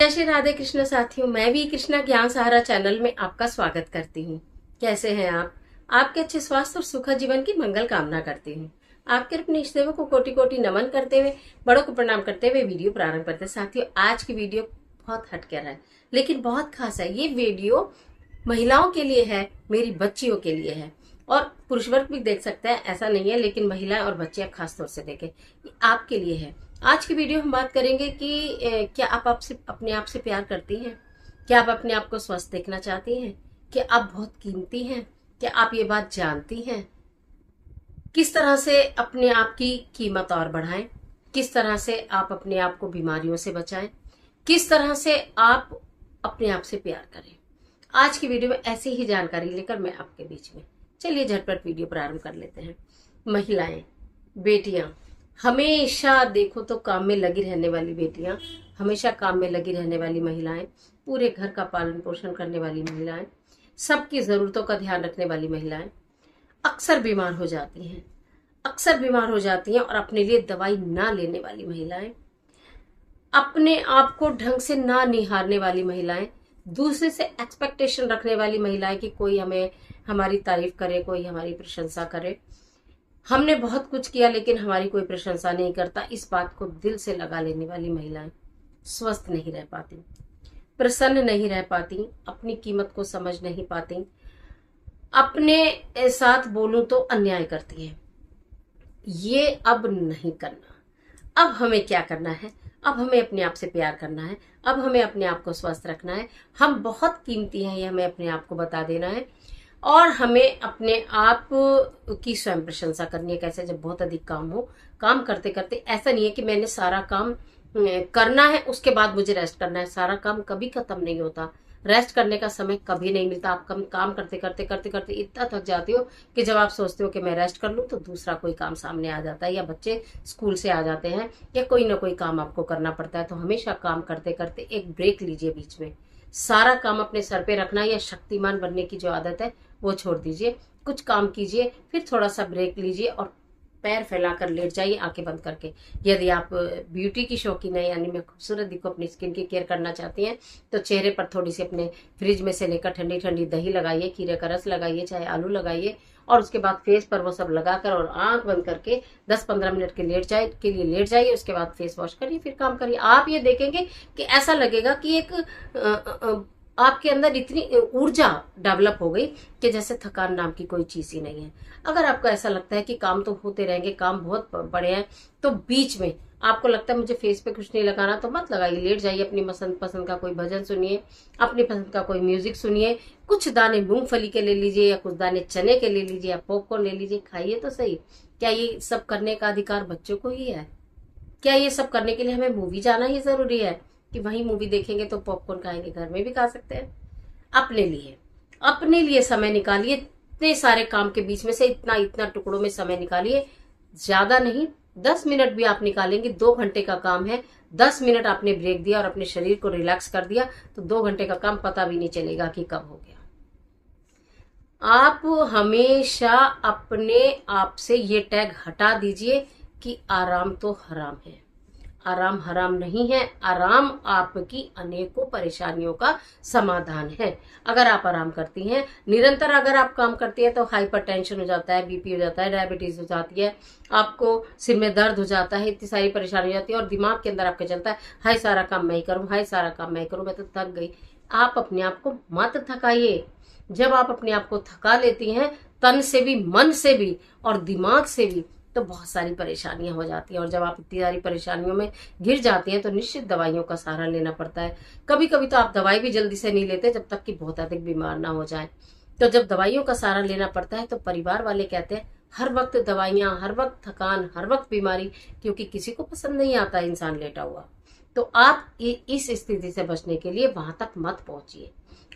जय श्री राधे कृष्ण साथियों, मैं भी कृष्णा ज्ञान सहारा चैनल में आपका स्वागत करती हूँ। कैसे हैं आप? आपके अच्छे स्वास्थ्य और सुखद जीवन की मंगल कामना करती हूँ। आपके अपने इष्ट देवों को कोटि कोटि नमन करते हुए, बड़ों को प्रणाम करते हुए वीडियो प्रारंभ करते हैं। साथियों, आज की वीडियो बहुत हटकर है, लेकिन बहुत खास है। ये वीडियो महिलाओं के लिए है, मेरी बच्चियों के लिए है, और पुरुष वर्ग भी देख सकता है, ऐसा नहीं है, लेकिन महिलाएं और बच्चियां खास तौर से देखें। ये आपके लिए है। आज की वीडियो हम बात करेंगे कि क्या आप आपसे अपने आप से प्यार करती हैं? क्या आप अपने आप को स्वस्थ देखना चाहती हैं? क्या आप बहुत कीमती हैं? क्या आप ये बात जानती हैं? किस तरह से अपने आप की कीमत और बढ़ाएं? किस तरह से आप अपने आप को बीमारियों से बचाएं? किस तरह से आप अपने आप से प्यार करें? आज की वीडियो में ऐसी ही जानकारी लेकर मैं आपके बीच में, चलिए झटपट वीडियो प्रारंभ कर लेते हैं। महिलाएं, बेटियां, हमेशा देखो तो काम में लगी रहने वाली बेटियां, हमेशा काम में लगी रहने वाली महिलाएं, पूरे घर का पालन पोषण करने वाली महिलाएं, सबकी जरूरतों का ध्यान रखने वाली महिलाएं अक्सर बीमार हो जाती हैं, और अपने लिए दवाई ना लेने वाली महिलाएं, अपने आप को ढंग से ना निहारने वाली महिलाएं, दूसरे से एक्सपेक्टेशन रखने वाली महिलाएं कि कोई हमें हमारी तारीफ करे, कोई हमारी प्रशंसा करे। हमने बहुत कुछ किया लेकिन हमारी कोई प्रशंसा नहीं करता, इस बात को दिल से लगा लेने वाली महिलाएं स्वस्थ नहीं रह पाती, प्रसन्न नहीं रह पाती, अपनी कीमत को समझ नहीं पाती, अपने साथ बोलूं तो अन्याय करती है। ये अब नहीं करना। अब हमें क्या करना है? अब हमें अपने आप से प्यार करना है। अब हमें अपने आप को स्वस्थ रखना है। हम बहुत कीमती हैं, ये हमें अपने आप को बता देना है, और हमें अपने आप की स्वयं प्रशंसा करनी है। कैसे? जब बहुत अधिक काम हो, काम करते करते ऐसा नहीं है कि मैंने सारा काम करना है उसके बाद मुझे रेस्ट करना है। सारा काम कभी खत्म नहीं होता, रेस्ट करने का समय कभी नहीं मिलता। आप काम करते करते इतना थक जाते हो कि जब आप सोचते हो कि मैं रेस्ट कर लूं तो दूसरा कोई काम सामने आ जाता है, या बच्चे स्कूल से आ जाते हैं, या कोई ना कोई काम आपको करना पड़ता है। तो हमेशा काम करते करते एक ब्रेक लीजिए बीच में। सारा काम अपने सर पे रखना या शक्तिमान बनने की जो आदत है वो छोड़ दीजिए। कुछ काम कीजिए, फिर थोड़ा सा ब्रेक लीजिए और पैर फैलाकर लेट जाइए, आंखें बंद करके। यदि आप ब्यूटी की शौकीन है, यानी मैं खूबसूरत दिखो, अपनी स्किन की केयर करना चाहती हैं, तो चेहरे पर थोड़ी सी अपने फ्रिज में से लेकर ठंडी ठंडी दही लगाइए, खीरे का रस लगाइए, चाहे आलू लगाइए, और उसके बाद फेस पर वो सब लगाकर और आंख बंद करके 10-15 मिनट के लिए लेट जाइए। उसके बाद फेस वॉश करिए, फिर काम करिए। आप ये देखेंगे कि ऐसा लगेगा कि एक आपके अंदर इतनी ऊर्जा डेवलप हो गई कि जैसे थकान नाम की कोई चीज ही नहीं है। अगर आपको ऐसा लगता है कि काम तो होते रहेंगे, काम बहुत बड़े हैं, तो बीच में आपको लगता है मुझे फेस पे कुछ नहीं लगाना, तो मत लगाइए, लेट जाइए। अपनी पसंद का कोई भजन सुनिए, अपनी पसंद का कोई म्यूजिक सुनिए, कुछ दाने मूंगफली के ले लीजिए, या कुछ दाने चने के ले लीजिए, या पॉपकॉर्न ले लीजिए, खाइए तो सही। क्या ये सब करने का अधिकार बच्चों को ही है? क्या ये सब करने के लिए हमें मूवी जाना ही जरूरी है कि वहीं मूवी देखेंगे तो पॉपकॉर्न खाएंगे? घर में भी खा सकते हैं। अपने लिए समय निकालिए। इतने सारे काम के बीच में से इतना टुकड़ों में समय निकालिए। ज्यादा नहीं, 10 मिनट भी आप निकालेंगे। 2 घंटे का काम है, 10 मिनट आपने ब्रेक दिया और अपने शरीर को रिलैक्स कर दिया, तो 2 घंटे का काम पता भी नहीं चलेगा कि कब हो गया। आप हमेशा अपने आप से ये टैग हटा दीजिए कि आराम तो हराम है। आराम हराम नहीं है। आराम आपकी अनेकों परेशानियों का समाधान है। अगर आप आराम करती हैं, निरंतर अगर आप काम करती हैं, तो हाइपरटेंशन हो जाता है, बीपी हो जाता है, डायबिटीज हो जाती है, आपको सिर में दर्द हो जाता है, इतनी सारी परेशानी हो जाती है, और दिमाग के अंदर आपके चलता है, हाय सारा काम मैं ही करूं, हाय सारा काम मैं ही करूं, मैं तो थक गई। आप अपने आप को मत थकाइए। जब आप अपने आप को थका लेती हैं, तन से भी, मन से भी और दिमाग से भी, तो बहुत सारी परेशानियां हो जाती हैं। और जब आप इतनी सारी परेशानियों में घिर जाती हैं, तो निश्चित दवाइयों का सहारा लेना पड़ता है। कभी कभी तो आप दवाई भी जल्दी से नहीं लेते जब तक कि बहुत अधिक बीमार ना हो जाए। तो जब दवाइयों का सहारा लेना पड़ता है, तो परिवार वाले कहते हैं हर वक्त दवाइयां, हर वक्त थकान, हर वक्त बीमारी, क्योंकि किसी को पसंद नहीं आता इंसान लेटा हुआ। तो आप इस स्थिति से बचने के लिए वहां तक मत पहुंचिए।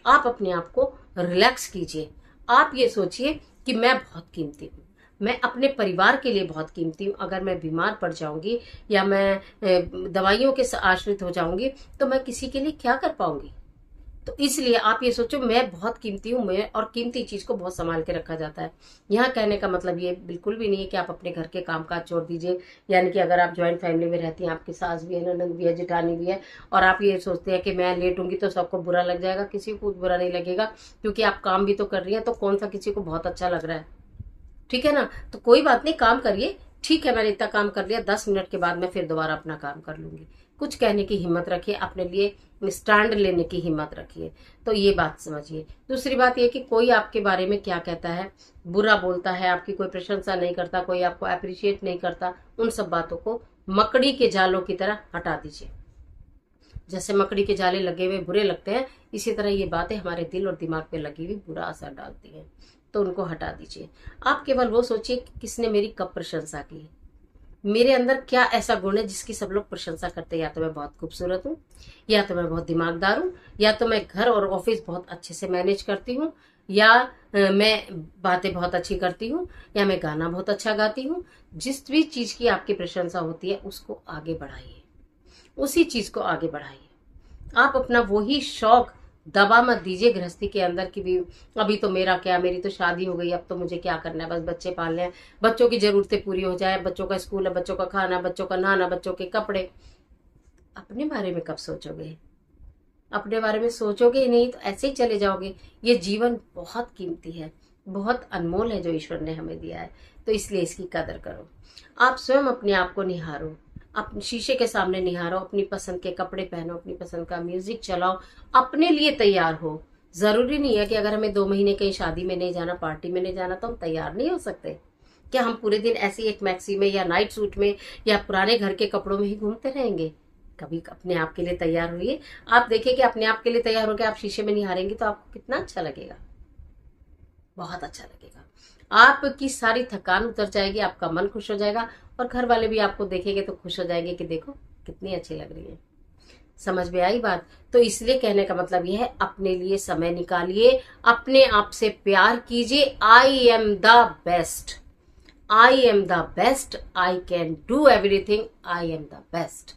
आप अपने आप को रिलैक्स कीजिए। आप ये सोचिए कि मैं बहुत कीमती हूँ, मैं अपने परिवार के लिए बहुत कीमती हूँ। अगर मैं बीमार पड़ जाऊंगी या मैं दवाइयों के आश्रित हो जाऊंगी, तो मैं किसी के लिए क्या कर पाऊंगी? तो इसलिए आप ये सोचो मैं बहुत कीमती हूं, मैं, और कीमती चीज को बहुत संभाल के रखा जाता है। यहाँ कहने का मतलब ये बिल्कुल भी नहीं है कि आप अपने घर के कामकाज छोड़ दीजिए। यानी कि अगर आप ज्वाइंट फैमिली में रहती हैं, आपकी सास भी है, ननद भी है, जेठानी भी है, और आप ये सोचते हैं कि मैं लेटूंगी तो सबको बुरा लग जाएगा, किसी को बुरा नहीं लगेगा, क्योंकि आप काम भी तो कर रही हैं। तो कौन सा किसी को बहुत अच्छा लग रहा है, ठीक है ना। तो कोई बात नहीं, काम करिए, ठीक है मैंने इतना काम कर लिया, 10 मिनट के बाद मैं फिर दोबारा अपना काम कर लूंगी। कुछ कहने की हिम्मत रखिए, अपने लिए स्टैंड लेने की हिम्मत रखिए। तो ये बात समझिए। दूसरी बात ये कि कोई आपके बारे में क्या कहता है, बुरा बोलता है, आपकी कोई प्रशंसा नहीं करता, कोई आपको अप्रिशिएट नहीं करता, उन सब बातों को मकड़ी के जालों की तरह हटा दीजिए। जैसे मकड़ी के जाले लगे हुए बुरे लगते हैं, इसी तरह ये बातें हमारे दिल और दिमाग पे लगी हुई बुरा असर डालती हैं। तो उनको हटा दीजिए। आप केवल वो सोचिए कि किसने मेरी कब प्रशंसा की, मेरे अंदर क्या ऐसा गुण है जिसकी सब लोग प्रशंसा करते हैं। या तो मैं बहुत खूबसूरत हूँ, या तो मैं बहुत दिमागदार हूँ, या तो मैं घर और ऑफिस बहुत अच्छे से मैनेज करती हूँ, या मैं बातें बहुत अच्छी करती हूँ, या मैं गाना बहुत अच्छा गाती हूँ। जिस भी चीज की आपकी प्रशंसा होती है उसको आगे बढ़ाइए, उसी चीज को आगे बढ़ाइए। आप अपना वही शौक दबा मत दीजिए गृहस्थी के अंदर की भी, अभी तो मेरा क्या, मेरी तो शादी हो गई, अब तो मुझे क्या करना है, बस बच्चे पालने हैं, बच्चों की जरूरतें पूरी हो जाए, बच्चों का स्कूल है, बच्चों का खाना, बच्चों का नहाना, बच्चों के कपड़े। अपने बारे में कब सोचोगे? अपने बारे में सोचोगे ही नहीं तो ऐसे ही चले जाओगे। ये जीवन बहुत कीमती है, बहुत अनमोल है जो ईश्वर ने हमें दिया है। तो इसलिए इसकी कदर करो। आप स्वयं अपने आप को निहारो, अपने शीशे के सामने निहारो, अपनी पसंद के कपड़े पहनो, अपनी पसंद का म्यूजिक चलाओ, अपने लिए तैयार हो। जरूरी नहीं है कि अगर हमें 2 महीने कहीं शादी में नहीं जाना, पार्टी में नहीं जाना, तो हम तैयार नहीं हो सकते। क्या हम पूरे दिन ऐसी एक मैक्सी में या नाइट सूट में या पुराने घर के कपड़ों में ही घूमते रहेंगे? कभी अपने आप के लिए तैयार होइए। आप देखिए कि अपने आप के लिए तैयार होकर आप शीशे में निहारेंगे तो आपको कितना अच्छा लगेगा, बहुत अच्छा लगेगा। आपकी सारी थकान उतर जाएगी, आपका मन खुश हो जाएगा, और घर वाले भी आपको देखेंगे तो खुश हो जाएंगे कि देखो कितनी अच्छी लग रही है। समझ में आई बात? तो इसलिए कहने का मतलब यह है, अपने लिए समय निकालिए, अपने आप से प्यार कीजिए। I am the best, I am the best, I can do everything, I am the best.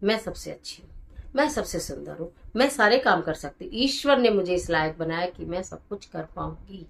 मैं सबसे अच्छी हूँ, मैं सबसे सुंदर हूँ, मैं सारे काम कर सकती हूँ। ईश्वर ने मुझे इस लायक बनाया कि मैं सब कुछ कर पाऊंगी।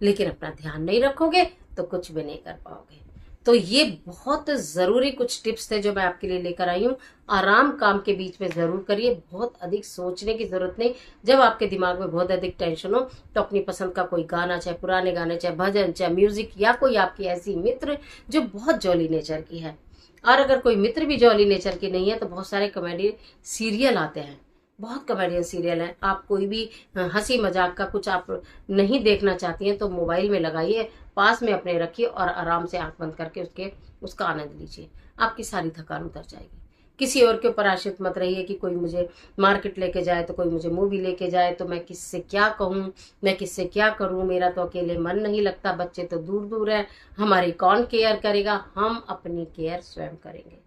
लेकिन अपना ध्यान नहीं रखोगे तो कुछ भी नहीं कर पाओगे। तो ये बहुत जरूरी कुछ टिप्स थे जो मैं आपके लिए लेकर आई हूँ। आराम काम के बीच में जरूर करिए, बहुत अधिक सोचने की जरूरत नहीं। जब आपके दिमाग में बहुत अधिक टेंशन हो तो अपनी पसंद का कोई गाना, चाहे पुराने गाने, चाहे भजन, चाहे म्यूजिक, या कोई आपकी ऐसी मित्र जो बहुत जॉली नेचर की है। और अगर कोई मित्र भी जॉली नेचर की नहीं है तो बहुत सारे कॉमेडी सीरियल आते हैं, बहुत कॉमेडियन सीरियल हैं। आप कोई भी हंसी मजाक का कुछ आप नहीं देखना चाहती हैं तो मोबाइल में लगाइए, पास में अपने रखिए और आराम से आंख बंद करके उसका आनंद लीजिए। आपकी सारी थकान उतर जाएगी। किसी और के ऊपर आश्रित मत रहिए कि कोई मुझे मार्केट लेके जाए तो कोई मुझे मूवी लेके जाए, तो मैं किससे क्या कहूँ, मैं किससे क्या करूँ, मेरा तो अकेले मन नहीं लगता, बच्चे तो दूर दूर है, हमारी कौन केयर करेगा। हम अपनी केयर स्वयं करेंगे।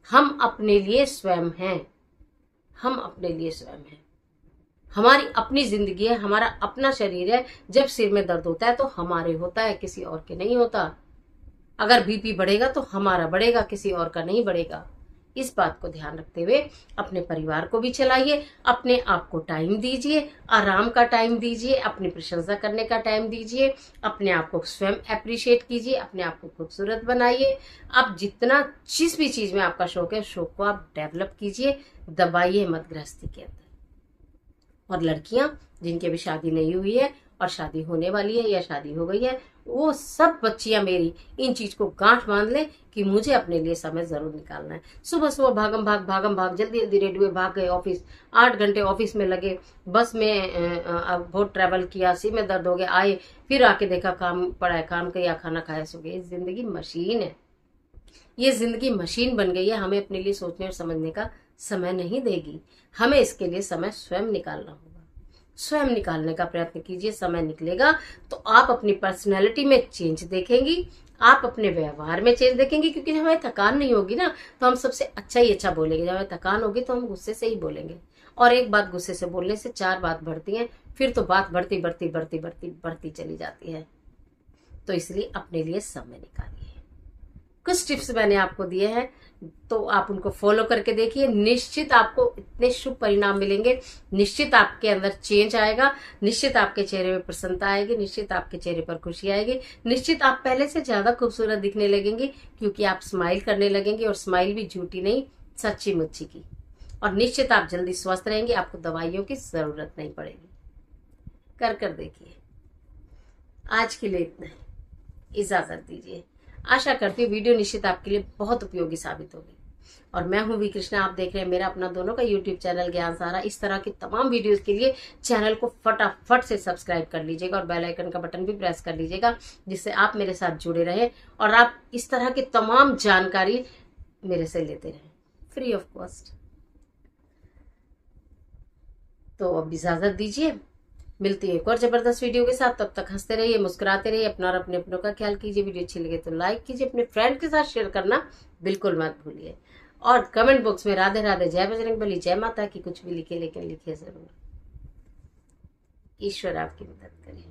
हम अपने लिए स्वयं हैं, हम अपने लिए स्वयं हैं। हमारी अपनी जिंदगी है, हमारा अपना शरीर है। जब सिर में दर्द होता है तो हमारे होता है, किसी और के नहीं होता। अगर बीपी बढ़ेगा तो हमारा बढ़ेगा, किसी और का नहीं बढ़ेगा। इस बात को ध्यान रखते हुए अपने परिवार को भी चलाइए, अपने आप को टाइम दीजिए, आराम का टाइम दीजिए, अपनी प्रशंसा करने का टाइम दीजिए, अपने आप को स्वयं अप्रिशिएट कीजिए, अपने आप को खूबसूरत बनाइए। आप जितना जिस भी चीज में आपका शौक है, शौक को आप डेवलप कीजिए, दबाइए मत गृहस्थी के अंदर। और लड़कियां जिनकी अभी शादी नहीं हुई है और शादी होने वाली है या शादी हो गई है, वो सब बच्चियां मेरी इन चीज को गांठ बांध ले कि मुझे अपने लिए समय जरूर निकालना है। सुबह सुबह भागम भाग जल्दी जल्दी रेडी हुए भाग गए ऑफिस, 8 घंटे ऑफिस में लगे, बस में बहुत ट्रैवल किया, सिर में दर्द हो गया, आए फिर आके देखा काम पड़ा है, काम किया, खाना खाया, सो गए। जिंदगी मशीन है, ये जिंदगी मशीन बन गई है। हमें अपने लिए सोचने और समझने का समय नहीं देगी। हमें इसके लिए समय स्वयं निकालना होगा। स्वयं निकालने का प्रयत्न कीजिए, समय निकलेगा तो आप अपनी पर्सनैलिटी में चेंज देखेंगी, आप अपने व्यवहार में चेंज देखेंगे। क्योंकि जब हमें थकान नहीं होगी ना तो हम सबसे अच्छा ही अच्छा बोलेंगे। जब हमें थकान होगी तो हम गुस्से से ही बोलेंगे, और एक बात गुस्से से बोलने से 4 बात बढ़ती हैं, फिर तो बात बढ़ती बढ़ती बढ़ती बढ़ती बढ़ती चली जाती है। तो इसलिए अपने लिए समय निकालिए। कुछ टिप्स मैंने आपको दिए हैं, तो आप उनको फॉलो करके देखिए, निश्चित आपको इतने शुभ परिणाम मिलेंगे, निश्चित आपके अंदर चेंज आएगा, निश्चित आपके चेहरे में प्रसन्नता आएगी, निश्चित आपके चेहरे पर खुशी आएगी, निश्चित आप पहले से ज्यादा खूबसूरत दिखने लगेंगे, क्योंकि आप स्माइल करने लगेंगे, और स्माइल भी झूठी नहीं, सच्ची मुच्ची की। और निश्चित आप जल्दी स्वस्थ रहेंगे, आपको दवाइयों की जरूरत नहीं पड़ेगी। कर देखिए। आज के लिए इतना ही, इजाजत दीजिए। आशा करती हूँ वीडियो निश्चित आपके लिए बहुत उपयोगी साबित होगी। और मैं हूं वी कृष्णा, आप देख रहे हैं मेरा अपना दोनों का यूट्यूब चैनल ज्ञान सहारा। इस तरह की तमाम वीडियोस के लिए चैनल को फटाफट से सब्सक्राइब कर लीजिएगा और बेल आइकन का बटन भी प्रेस कर लीजिएगा, जिससे आप मेरे साथ जुड़े रहें और आप इस तरह की तमाम जानकारी मेरे से लेते रहें, फ्री ऑफ कॉस्ट। तो अब इजाजत दीजिए, मिलती है एक और जबरदस्त वीडियो के साथ। तब तक हंसते रहिए, मुस्कुराते रहिए, अपना और अपने अपनों का ख्याल कीजिए। वीडियो अच्छी लगे तो लाइक कीजिए, अपने फ्रेंड के साथ शेयर करना बिल्कुल मत भूलिए, और कमेंट बॉक्स में राधे राधे, जय बजरंगबली, जय माता की कुछ भी लिखे, लेकिन लिखिए जरूर। ईश्वर आपकी मदद करे।